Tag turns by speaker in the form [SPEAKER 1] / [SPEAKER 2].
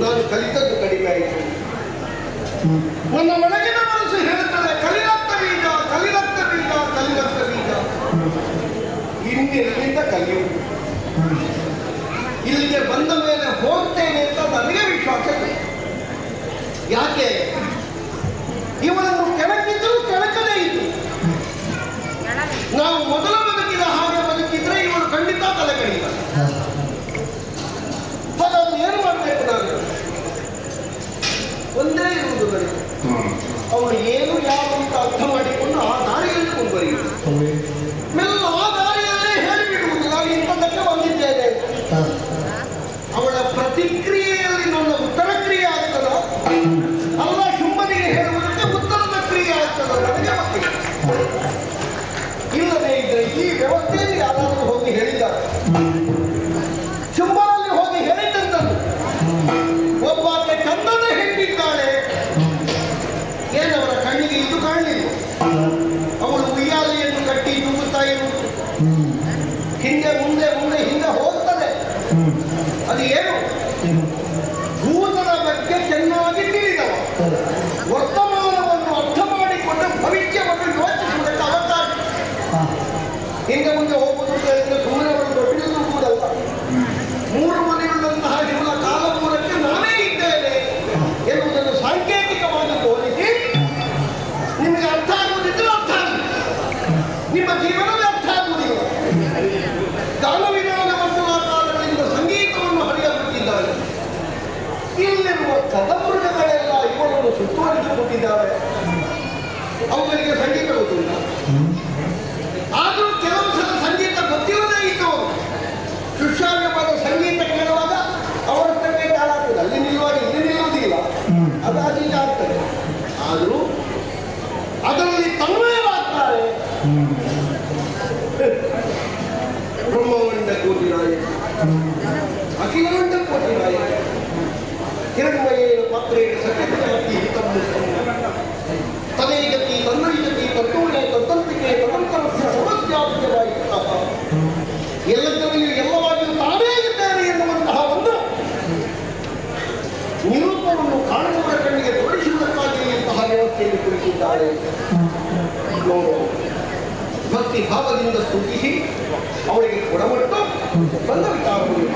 [SPEAKER 1] ನಾನು ಕಲಿತದ್ದು ಕಡಿಮೆ ಆಯಿತು. ನನ್ನ ಒಳಗಿನ ಮನಸ್ಸು ಹೇಳುತ್ತದೆ ಕಲಿರತ್ತ ಬೀಜ ಕಲಿರತ್ತ ಬೀಜ ಕಲಿರತ್ತ ಬೀಜ. ಇನ್ನಿರಲಿಂದ ಕಲಿಯುವುದು. ಇಲ್ಲಿಗೆ ಬಂದ ಮೇಲೆ ಹೋಗ್ತೇನೆ ಅಂತ ನನಗೆ ವಿಶ್ವಾಸ ಇದೆ. ಯಾಕೆ ಇವನನ್ನು ಕೆಣಕಿದ್ರು ಕೆಣಕದೇ ಇದ್ದು ನಾವು ಮೊದಲು ಬದುಕಿದ ಹಾಗೆ ಬದುಕಿದ್ರೆ ಇವನು ಖಂಡಿತ ತಲೆಗಡಿಲ್ಲ. ಅದನ್ನು ಏನು ಮಾಡಬೇಕು? ನಾನು ಒಂದೇ ಇರುವುದು ನನಗೆ. ಅವನು ಏನು ಯಾವ ಅಂತ ಅರ್ಥ ಮಾಡಿಕೊಂಡು ಆ ದಾರಿಯಲ್ಲಿ ಮುಂದುವರಿಯುವುದು. ಮೆಲ್ಲ ಆ ದಾರಿಯಲ್ಲೇ ಹೇಳಿಬಿಡುವುದು ನಾನು ಇಂಥದ್ದಕ್ಕೆ ಬಂದಿದ್ದೇನೆ. ಅವಳ ಪ್ರತಿಕ್ರಿಯೆಯಲ್ಲಿ ನನ್ನ ಉತ್ತರ ಕ್ರಿಯೆ ಆಗ್ತದ ಅಲ್ಲ ಶುಂಭನಿಗೆ ಹೇಳುವುದಕ್ಕೆ ಉತ್ತರದ ಕ್ರಿಯೆ ಆಗ್ತದ ನನಗೆ ಗೊತ್ತಿಲ್ಲ. ಇಲ್ಲದೆ ಇದ್ರೆ ಈ ವ್ಯವಸ್ಥೆಯಲ್ಲಿ ಯಾರಾದರೂ ಹೋಗಿ ಹೇಳಿದ್ದಾರೆ. ಶುಂಭನಲ್ಲಿ ಹೋಗಿ ಹೇಳಿದ್ದಂಥದ್ದು ಒಬ್ಬಾಕೆ ಕಂದನ ಹೆಣ್ಣಿದ್ದಾಳೆ. ಏನವರ ಕಣ್ಣಿಗೆ ಇದು ಕಾಣಲಿಲ್ಲ. ಅವಳು ಉಯ್ಯಾಲೆಯನ್ನು ಕಟ್ಟಿ ತೂಗುತ್ತಾ ಇರುವುದು. ಹಿಂದೆ ಮುಂದೆ ಮುಂದೆ ಹಿಂದೆ ಹೋಗ್ತದೆ. ಅದು ಏನು? ಭೂತದ ಬಗ್ಗೆ ಚೆನ್ನಾಗಿ ತಿಳಿದವ. ವರ್ತಮಾನವನ್ನು ಅರ್ಥ ಮಾಡಿಕೊಂಡು ಭವಿಷ್ಯವನ್ನು ಯೋಚಿಸುವುದಕ್ಕೆ ಅವಕಾಶ. ಹಿಂದೆ ಮುಂದೆ ಹೋಗುವುದು ಸುಮ್ಮನೆ ಅವರು ದೊಡ್ಡದು ಕೂಡಲ್ಲ. 3 ಮನೆಯುಳ್ಳಂತಹ ಶಿವನ ಕಾಲಪೂರಕ್ಕೆ ನಾನೇ ಇದ್ದೇನೆ ಎನ್ನುವುದನ್ನು ಸಾಂಕೇತಿಕವಾಗಿ ತೋರಿಸಿ ನಿಮಗೆ ಅರ್ಥ ಆಗುವುದಿದ್ರೆ ಅರ್ಥ ಆಗುವುದು. ನಿಮ್ಮ ಜೀವನವೇ ಅರ್ಥ ಆಗುವುದಿಲ್ಲ. ಗಾನವಿಧಾನ ಕಾಲಗಳಿಂದ ಸಂಗೀತವನ್ನು ಹರಿಯಬಿಟ್ಟಿದ್ದಾರೆ. ಇಲ್ಲಿರುವ ಕದಮೃಗಗಳೆಲ್ಲ ಇವರನ್ನು ಸುತ್ತುವರಿಸಿಕೊಂಡಿದ್ದಾರೆ. ಅವುಗಳಿಗೆ ಸಂಗೀತ ಗೊತ್ತಿಲ್ಲ. ಆದರೂ ಕೆಲವು ಸಲ ಸಂಗೀತ ಗೊತ್ತಿಲ್ಲದೇ ಇದ್ದವರು ಸುಶ್ರಾವ್ಯವಾದ ಸಂಗೀತ ಕೇಳುವಾಗ ಅವರ ಕಡೆ ಕಾಲಾಗ್ತದೆ. ಅಲ್ಲಿ ನಿಲ್ಲುವಾಗ ಇಲ್ಲಿ ನಿಲ್ಲುವುದಿಲ್ಲ. ಅದಾಗಿ ಆಗ್ತದೆ. ಆದರೂ ಅದರಲ್ಲಿ ತನ್ಮಯವಾಗ್ತಾರೆ. ಬ್ರಹ್ಮವಂಡ ಕೋಟಿ ನಾಯಕ ಅಖಿಲವಂಡ ಕೋಟಿ ನಾಯಕ ಹಿರಣ್ಮಯೇನ ಪಾತ್ರೇಣ ಸತ್ಯಕ್ಕೆ ತದೇಗತಿ ತನ್ನೈಗತಿ ತತ್ತೂಳೆ ತತ್ತಂತಿಕೆ ತದಂತರಸ್ಯ ಸಮಸ್ಯಾಪ್ಯವಾಯಿತಃ ಎಲ್ಲದರಲ್ಲಿಯೂ ಎಲ್ಲವಾಗಿಯೂ ತಾನೇ ಇದ್ದೇನೆ ಎನ್ನುವಂತಹ ಒಂದು ನಿರೂಪಣವನ್ನು ಕಾಣುವವರ ಕಣ್ಣಿಗೆ ತೋರಿಸುವುದಕ್ಕಾಗಿ ಇಂತಹ ವ್ಯವಸ್ಥೆಯನ್ನು ಕುರಿತಿದ್ದಾಳೆ. ಭಕ್ತಿ ಭಾವದಿಂದ ಸ್ತುತಿಸಿ ಅವಳಿಗೆ ಕೊಡಮಟ್ಟು ಬಂದ ವಿಚಾರವನ್ನು